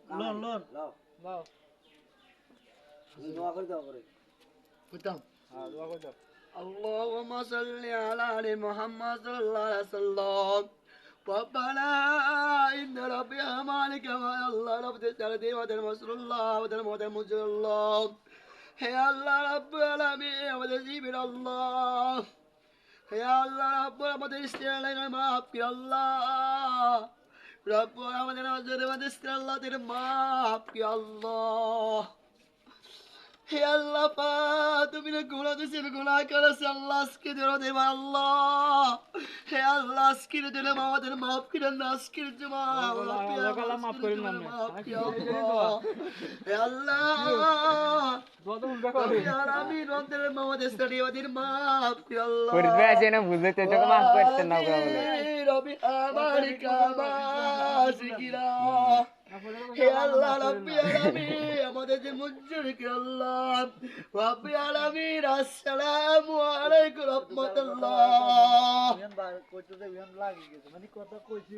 loan loan লাও লাও দোয়া করে দাও করে বুঝতাম হ্যাঁ দোয়া করে দাও اللهم صل على آل محمد صلى الله عليه وسلم ربنا إن ربي مالك ما الله رب تسألتي ودر مسر الله ودر مودر مجر الله يا الله رب العالمين ودر الله يا الله رب আমাদের ইসলামের মাফ কি আল্লাহ রব আমাদের আমাদের ইসলামের মাফ কি আল্লাহ হে আল্লাহ পা তুমি না গুনাহ দিছেন গুনাহ করেছে আল্লাহ আজকে ধরো দেবা আল্লাহ হে আল্লাহ আজকে দিলে আমাদের মাফ করে না আজকে জমা আল্লাহ মাফ করেন না হে আল্লাহ দোয়া তো উল্টা করে আমি রন্দের আমাদের স্টাডি ওদের মাফ করে আল্লাহ করবে আছে না বুঝতে তো মাফ করতে না বলে রবি আমার কাবা শিকিরা হে আল্লাহ রাব্বি আলামিন আমাদের যে মঞ্জুর করে আল্লাহ রাব্বি আলামিন আসসালামু আলাইকুম রাহমাতুল্লাহ কইতে দেন লাগি গেছে মানে কথা কইছি